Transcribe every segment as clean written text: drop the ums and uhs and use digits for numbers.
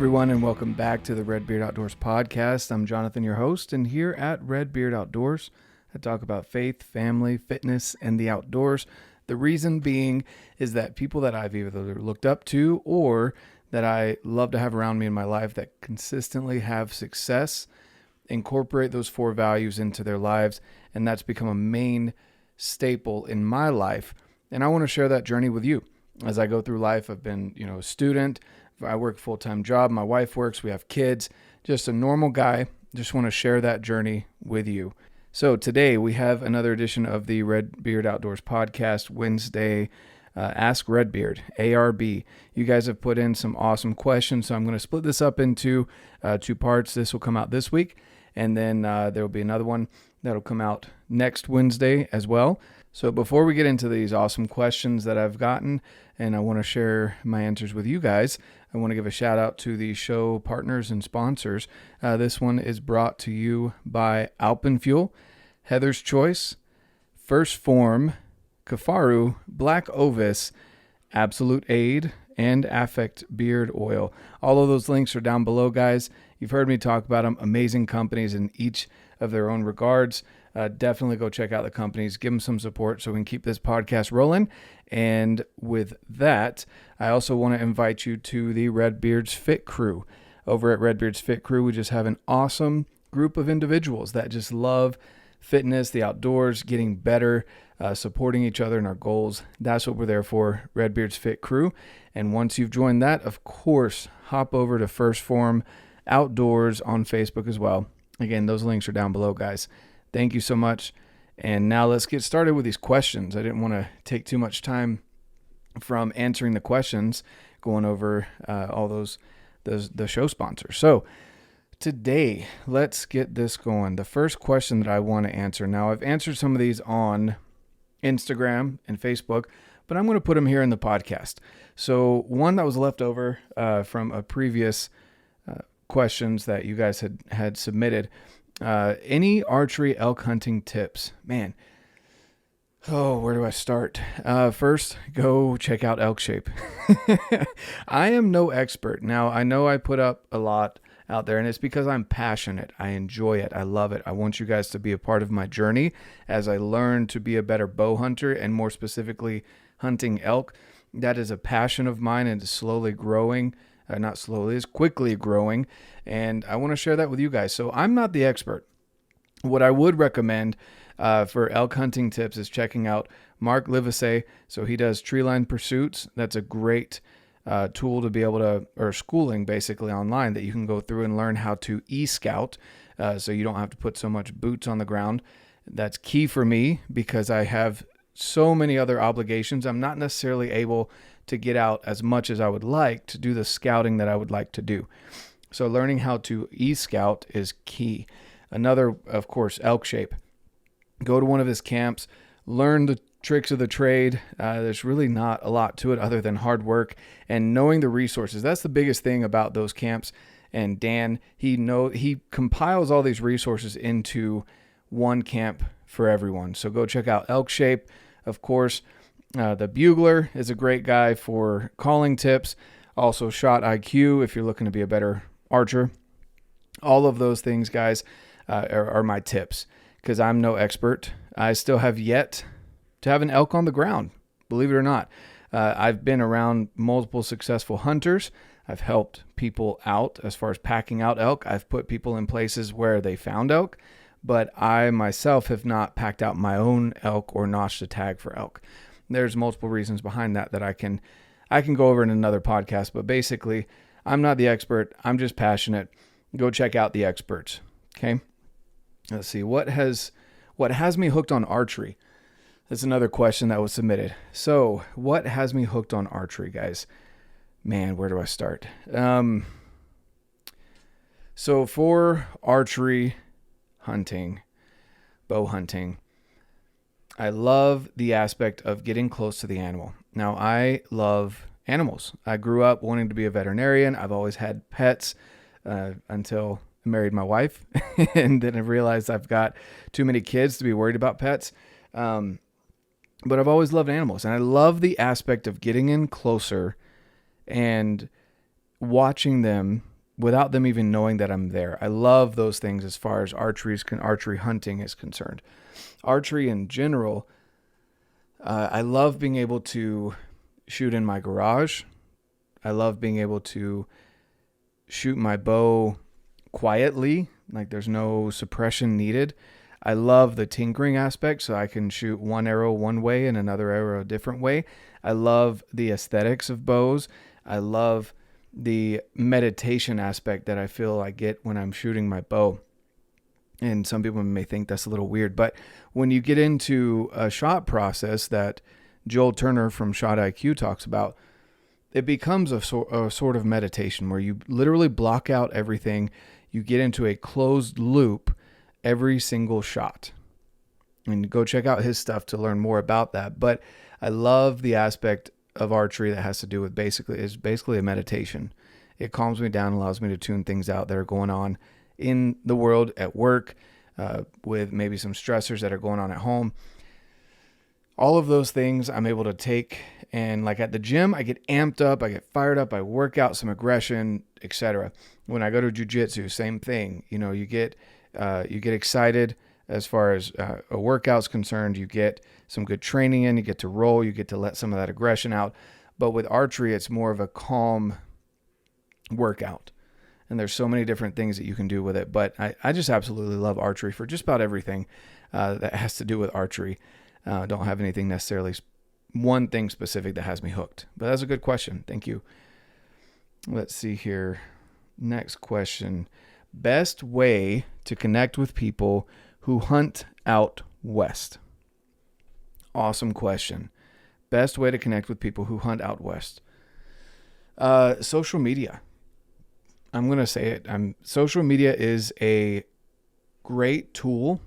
everyone, and welcome back to the RedBeard Outdoors podcast. I'm Jonathan, your host, and here at RedBeard Outdoors, I talk about faith, family, fitness, and the outdoors. The reason being is that people that I've either looked up to or that I love to have around me in my life that consistently have success incorporate those four values into their lives, and that's become a main staple in my life. And I want to share that journey with you. As I go through life, I've been, a student. I work a full-time job. My wife works. We have kids. Just a normal guy. Just want to share that journey with you. So today we have another edition of the RedBeard Outdoors podcast, Wednesday, Ask RedBeard, ARB. You guys have put in some awesome questions, so I'm going to split this up into two parts. This will come out this week, and then there will be another one that'll come out next Wednesday as well. So before we get into these awesome questions that I've gotten, and I want to share my answers with you guys, I want to give a shout out to the show partners and sponsors. This one is brought to you by Alpen Fuel, Heather's Choice, Phorm, Kifaru, BlackOvis, Absolute Aid, and Affect Beard Oil. All of those links are down below, guys. You've heard me talk about them. Amazing companies in each of their own regards. Definitely go check out the companies, give them some support so we can keep this podcast rolling. And with that, I also want to invite you to the RedBeard's Fit Crew. Over at RedBeard's Fit Crew, we just have an awesome group of individuals that just love fitness, the outdoors, getting better, supporting each other in our goals. That's what we're there for, RedBeard's Fit Crew. And once you've joined that, of course, hop over to Phorm Outdoors on Facebook as well. Again, those links are down below, guys. Thank you so much. And now let's get started with these questions. I didn't want to take too much time from answering the questions, going over all the show sponsors. So today, let's get this going. The first question that I want to answer. Now, I've answered some of these on Instagram and Facebook, but I'm going to put them here in the podcast. So one that was left over from a previous questions that you guys had submitted. Any archery elk hunting tips? Man, where do I start? First, go check out Elk Shape. I am no expert. Now, I know I put up a lot out there, and it's because I'm passionate. I enjoy it. I love it. I want you guys to be a part of my journey as I learn to be a better bow hunter, and more specifically, hunting elk. That is a passion of mine, and it's slowly growing. Not slowly, it's quickly growing, and I want to share that with you guys. So I'm not the expert. What I would recommend for elk hunting tips is checking out Mark Livesey. So he does tree line pursuits. That's a great tool to be able to, or schooling basically online, that you can go through and learn how to e-scout, so you don't have to put so much boots on the ground. That's key for me because I have so many other obligations. I'm not necessarily able to get out as much as I would like to do the scouting that I would like to do. So learning how to e-scout is key. Another, of course, Elk Shape. Go to one of his camps, learn the tricks of the trade. There's really not a lot to it other than hard work and knowing the resources. That's the biggest thing about those camps. And Dan, he compiles all these resources into one camp for everyone. So go check out Elk Shape. Of course, the Bugler is a great guy for calling tips. Also Shot IQ if you're looking to be a better archer. All of those things, guys, are my tips because I'm no expert. I still have yet to have an elk on the ground, believe it or not. I've been around multiple successful hunters. I've helped people out as far as packing out elk. I've put people in places where they found elk, but I myself have not packed out my own elk or notched a tag for elk. There's multiple reasons behind that I can go over in another podcast, but basically I'm not the expert. I'm just passionate. Go check out the experts. Okay. Let's see. What has me hooked on archery? That's another question that was submitted. So what has me hooked on archery, guys? Man, where do I start? So for archery hunting, bow hunting, I love the aspect of getting close to the animal. Now, I love animals. I grew up wanting to be a veterinarian. I've always had pets until I married my wife. And then I realized I've got too many kids to be worried about pets. But I've always loved animals. And I love the aspect of getting in closer and watching them without them even knowing that I'm there. I love those things as far as archery hunting is concerned. Archery in general, I love being able to shoot in my garage. I love being able to shoot my bow quietly, like there's no suppression needed. I love the tinkering aspect, so I can shoot one arrow one way and another arrow a different way. I love the aesthetics of bows. I love the meditation aspect that I feel I get when I'm shooting my bow. And some people may think that's a little weird, but when you get into a shot process that Joel Turner from Shot IQ talks about, it becomes a sort of meditation where you literally block out everything. You get into a closed loop every single shot. And go check out his stuff to learn more about that. But I love the aspect of archery that has to do with basically a meditation. It calms me down, allows me to tune things out that are going on in the world, at work, with maybe some stressors that are going on at home. All of those things I'm able to take, and like at the gym, I get amped up, I get fired up, I work out some aggression, etc. When I go to jiu-jitsu, same thing. You get excited as far as a workout's concerned. You get some good training in, you get to roll, you get to let some of that aggression out. But with archery, it's more of a calm workout. And there's so many different things that you can do with it. But I just absolutely love archery for just about everything that has to do with archery. Don't have anything necessarily, one thing specific that has me hooked. But that's a good question. Thank you. Let's see here. Next question. Best way to connect with people who hunt out west? Awesome question. Best way to connect with people who hunt out west? Social media. I'm going to say it. Social media is a great tool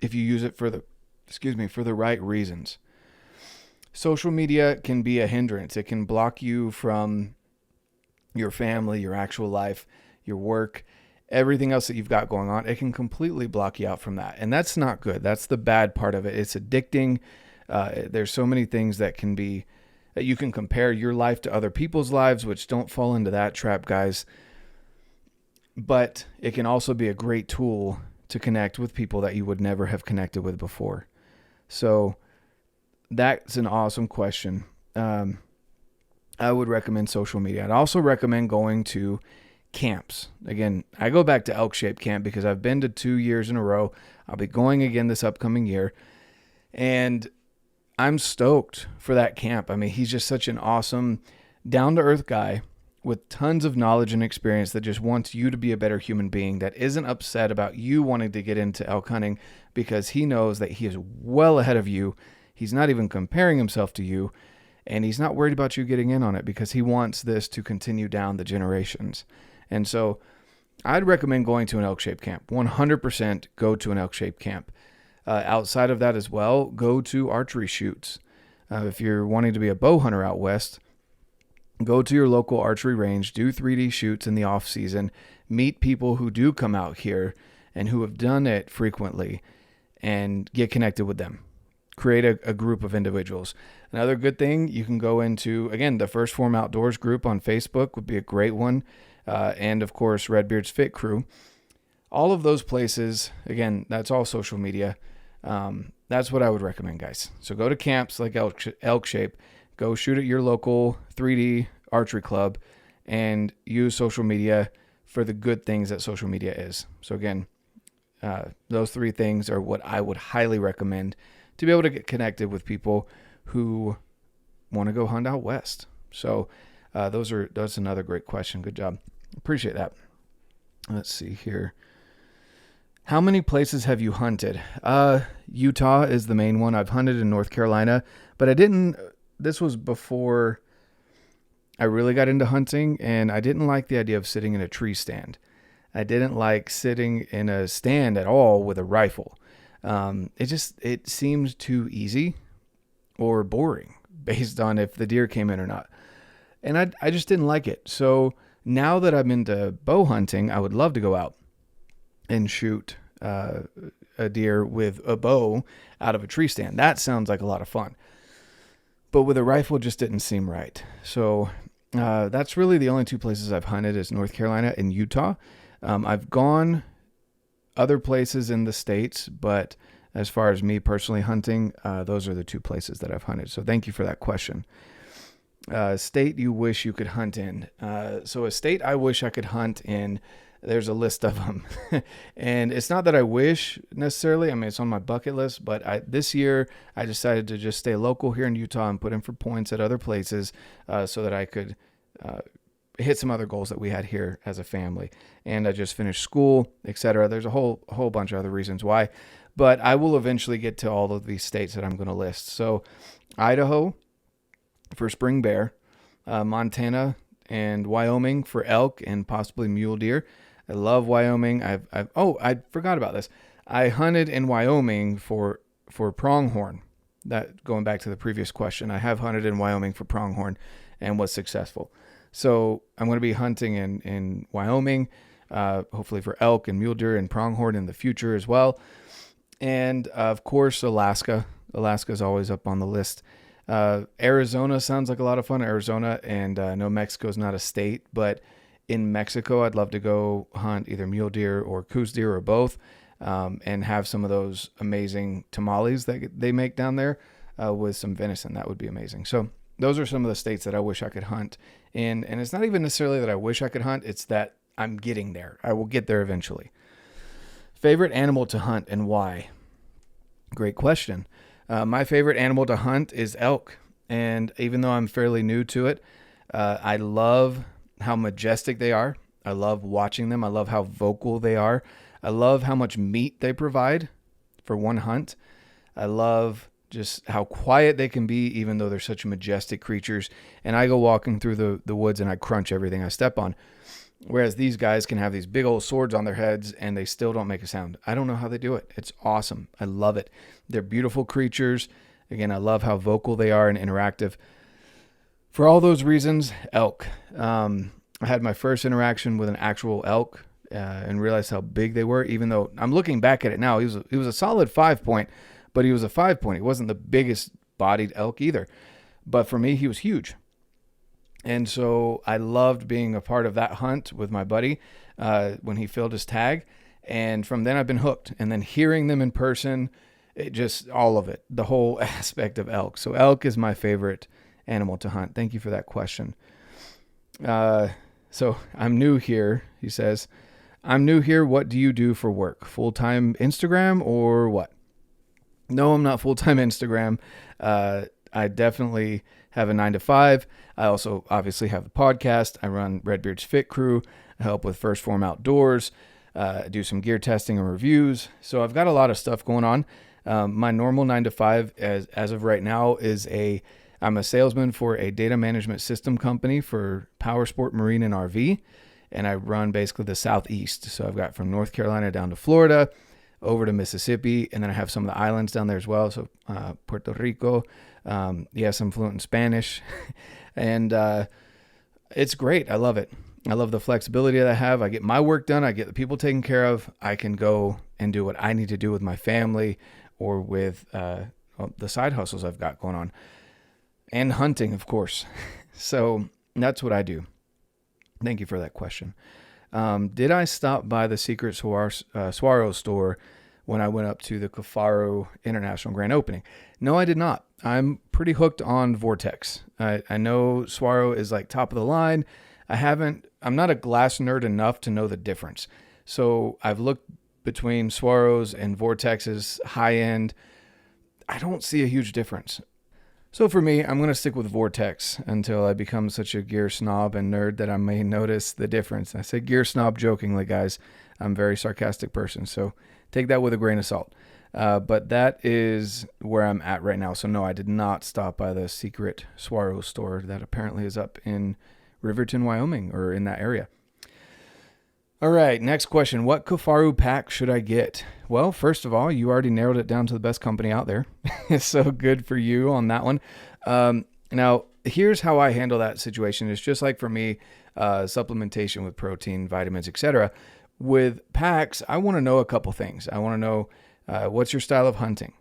if you use it for the right reasons. Social media can be a hindrance. It can block you from your family, your actual life, your work, everything else that you've got going on. It can completely block you out from that. And that's not good. That's the bad part of it. It's addicting. There's so many things that you can compare your life to other people's lives, which don't fall into that trap, guys. But it can also be a great tool to connect with people that you would never have connected with before. So that's an awesome question. I would recommend social media. I'd also recommend going to camps. Again, I go back to Elk Shape Camp because I've been to 2 years in a row. I'll be going again this upcoming year. And I'm stoked for that camp. I mean, he's just such an awesome, down-to-earth guy with tons of knowledge and experience that just wants you to be a better human being, that isn't upset about you wanting to get into elk hunting because he knows that he is well ahead of you. He's not even comparing himself to you, and he's not worried about you getting in on it because he wants this to continue down the generations. And so I'd recommend going to an elk shape camp. 100% go to an elk shape camp. Outside of that as well, go to archery shoots. If you're wanting to be a bow hunter out west, go to your local archery range, do 3D shoots in the off season, meet people who do come out here and who have done it frequently, and get connected with them. Create a group of individuals. Another good thing, you can go into, again, the First Phorm Outdoors group on Facebook would be a great one. And of course, RedBeard's Fit Crew. All of those places, again, that's all social media. That's what I would recommend, guys. So go to camps like Elk Shape, go shoot at your local 3D archery club, and use social media for the good things that social media is. So again, those three things are what I would highly recommend to be able to get connected with people who want to go hunt out west. So that's another great question. Good job. Appreciate that. Let's see here. How many places have you hunted? Utah is the main one. I've hunted in North Carolina, but this was before I really got into hunting, and I didn't like the idea of sitting in a tree stand. I didn't like sitting in a stand at all with a rifle. It seemed too easy or boring based on if the deer came in or not. And I just didn't like it. So now that I'm into bow hunting, I would love to go out and shoot a deer with a bow out of a tree stand. That sounds like a lot of fun. But with a rifle, it just didn't seem right. So That's really the only two places I've hunted is North Carolina and Utah. I've gone other places in the States, but as far as me personally hunting, those are the two places that I've hunted. So thank you for that question. State you wish you could hunt in. So a state I wish I could hunt in, there's a list of them. And it's not that I wish necessarily. I mean, it's on my bucket list, but this year I decided to just stay local here in Utah and put in for points at other places so that I could hit some other goals that we had here as a family. And I just finished school, etc. There's a whole bunch of other reasons why, but I will eventually get to all of these states that I'm going to list. So Idaho for spring bear, Montana and Wyoming for elk and possibly mule deer. I love Wyoming. I forgot about this. I hunted in Wyoming for pronghorn. That going back to the previous question, I have hunted in Wyoming for pronghorn and was successful. So I'm going to be hunting in Wyoming, hopefully for elk and mule deer and pronghorn in the future as well. And of course, Alaska. Alaska is always up on the list. Arizona sounds like a lot of fun. Arizona, and I know Mexico is not a state, but in Mexico, I'd love to go hunt either mule deer or Coues deer or both, and have some of those amazing tamales that they make down there with some venison. That would be amazing. So those are some of the states that I wish I could hunt in. And it's not even necessarily that I wish I could hunt. It's that I'm getting there. I will get there eventually. Favorite animal to hunt and why? Great question. My favorite animal to hunt is elk. And even though I'm fairly new to it, I love how majestic they are. I love watching them. I love how vocal they are. I love how much meat they provide for one hunt. I love just how quiet they can be, even though they're such majestic creatures. And I go walking through the woods and I crunch everything I step on. Whereas these guys can have these big old swords on their heads and they still don't make a sound. I don't know how they do it. It's awesome. I love it. They're beautiful creatures. Again, I love how vocal they are and interactive. For all those reasons, elk. I had my first interaction with an actual elk and realized how big they were, even though I'm looking back at it now. He was a solid 5-point, but he was a 5-point. He wasn't the biggest bodied elk either. But for me, he was huge. And so I loved being a part of that hunt with my buddy when he filled his tag. And from then I've been hooked. And then hearing them in person, it just all of it, the whole aspect of elk. So elk is my favorite animal to hunt. Thank you for that question. So I'm new here, he says. I'm new here. What do you do for work? Full-time Instagram or what? No, I'm not full-time Instagram. I definitely have a 9-to-5. I also obviously have a podcast. I run RedBeard's Fit Crew. I help with Phorm Outdoors. I do some gear testing and reviews. So I've got a lot of stuff going on. My normal 9-to-5 as of right now is I'm a salesman for a data management system company for power sport, marine, and RV. And I run basically the Southeast. So I've got from North Carolina down to Florida, over to Mississippi, and then I have some of the islands down there as well. So Puerto Rico. Yes, I'm fluent in Spanish. And it's great. I love it. I love the flexibility that I have. I get my work done. I get the people taken care of. I can go and do what I need to do with my family or with the side hustles I've got going on. And hunting, of course. So that's what I do. Thank you for that question. Did I stop by the Secret Saguaro store when I went up to the Kifaru International Grand Opening? No, I did not. I'm pretty hooked on Vortex. I know Saguaro is like top of the line. I'm not a glass nerd enough to know the difference. So I've looked between Saguaros and Vortex's high end. I don't see a huge difference. So for me, I'm going to stick with Vortex until I become such a gear snob and nerd that I may notice the difference. I say gear snob jokingly, guys. I'm a very sarcastic person, so take that with a grain of salt. But that is where I'm at right now. So no, I did not stop by the Secret Saguaro store that apparently is up in Riverton, Wyoming, or in that area. All right, next question. What Kifaru pack should I get? Well, first of all, you already narrowed it down to the best company out there. So good for you on that one. Now, here's how I handle that situation. It's just like for me, supplementation with protein, vitamins, etc. With packs, I want to know a couple things. I want to know what's your style of hunting?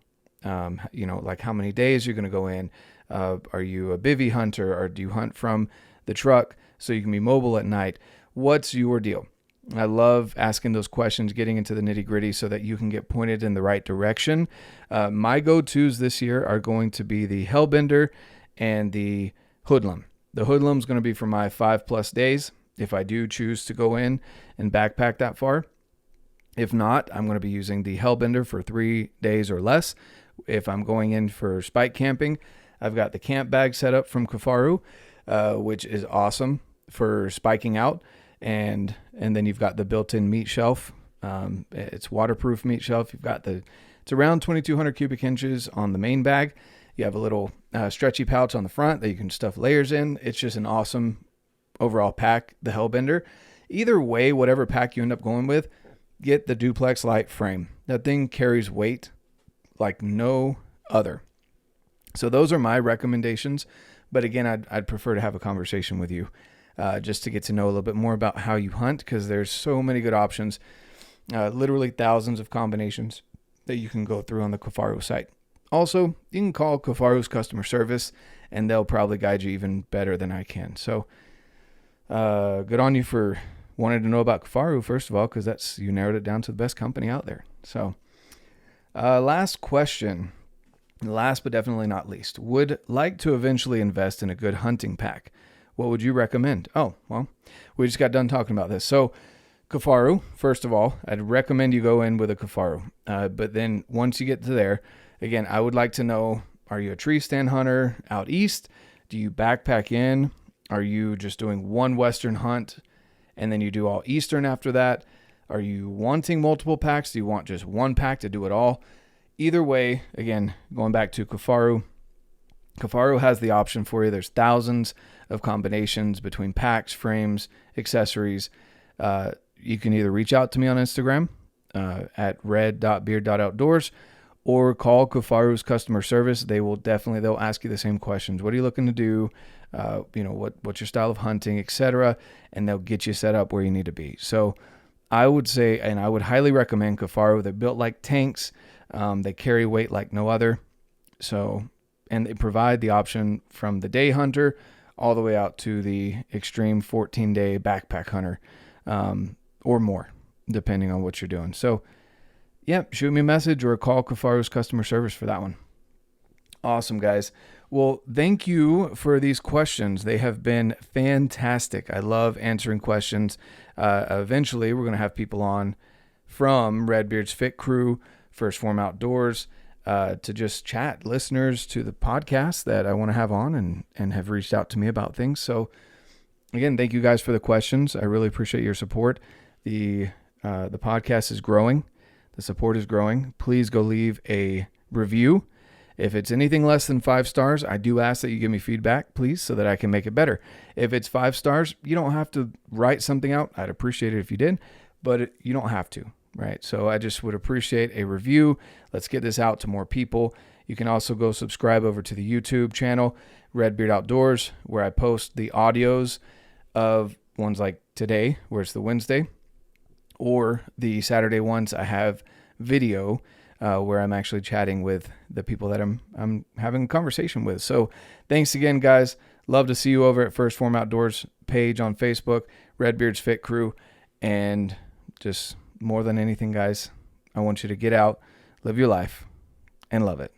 Like how many days you're going to go in. Are you a bivvy hunter, or do you hunt from the truck so you can be mobile at night. What's your deal? I love asking those questions, getting into the nitty gritty so that you can get pointed in the right direction. My go-tos this year are going to be the Hellbender and the Hoodlum. The Hoodlum is going to be for my 5+ days if I do choose to go in and backpack that far. If not, I'm going to be using the Hellbender for 3 days or less. If I'm going in for spike camping, I've got the camp bag set up from Kifaru, which is awesome for spiking out. And then you've got the built-in meat shelf. It's waterproof meat shelf. It's around 2,200 cubic inches on the main bag. You have a little stretchy pouch on the front that you can stuff layers in. It's just an awesome overall pack, the Hellbender. Either way, whatever pack you end up going with, get the duplex light frame. That thing carries weight like no other. So those are my recommendations. But again, I'd prefer to have a conversation with you just to get to know a little bit more about how you hunt, because there's so many good options, literally thousands of combinations that you can go through on the Kifaru site. Also, you can call Kifaru's customer service and they'll probably guide you even better than I can. So good on you for wanting to know about Kifaru, first of all, because you narrowed it down to the best company out there. So last question, last but definitely not least, would like to eventually invest in a good hunting pack. What would you recommend? Oh, well, we just got done talking about this. So Kifaru, first of all, I'd recommend you go in with a Kifaru. But then once you get to there, again, I would like to know, are you a tree stand hunter out east? Do you backpack in? Are you just doing one Western hunt and then you do all Eastern after that? Are you wanting multiple packs? Do you want just one pack to do it all? Either way, again, going back to Kifaru, Kifaru has the option for you. There's thousands of combinations between packs, frames, accessories. You can either reach out to me on Instagram at red.beard.outdoors or call Kifaru's customer service. They'll ask you the same questions. What are you looking to do? What's your style of hunting, etc. And they'll get you set up where you need to be. So I would say, and I would highly recommend Kifaru. They're built like tanks. They carry weight like no other. And they provide the option from the day hunter all the way out to the extreme 14-day backpack hunter, or more, depending on what you're doing. So, yeah, shoot me a message or call Kifaru's customer service for that one. Awesome, guys. Well, thank you for these questions. They have been fantastic. I love answering questions. Eventually, we're going to have people on from RedBeard's Fit Crew, First Phorm Outdoors, to just chat, listeners to the podcast that I want to have on and have reached out to me about things. So again, thank you guys for the questions. I really appreciate your support. The podcast is growing. The support is growing. Please go leave a review. If it's anything less than 5 stars, I do ask that you give me feedback, please, so that I can make it better. If it's 5 stars, you don't have to write something out. I'd appreciate it if you did, but you don't have to. Right. So I just would appreciate a review. Let's get this out to more people. You can also go subscribe over to the YouTube channel, RedBeard Outdoors, where I post the audios of ones like today, where it's the Wednesday, or the Saturday ones. I have video where I'm actually chatting with the people that I'm having a conversation with. So thanks again, guys. Love to see you over at First Phorm Outdoors page on Facebook, RedBeard's Fit Crew, and just more than anything, guys, I want you to get out, live your life, and love it.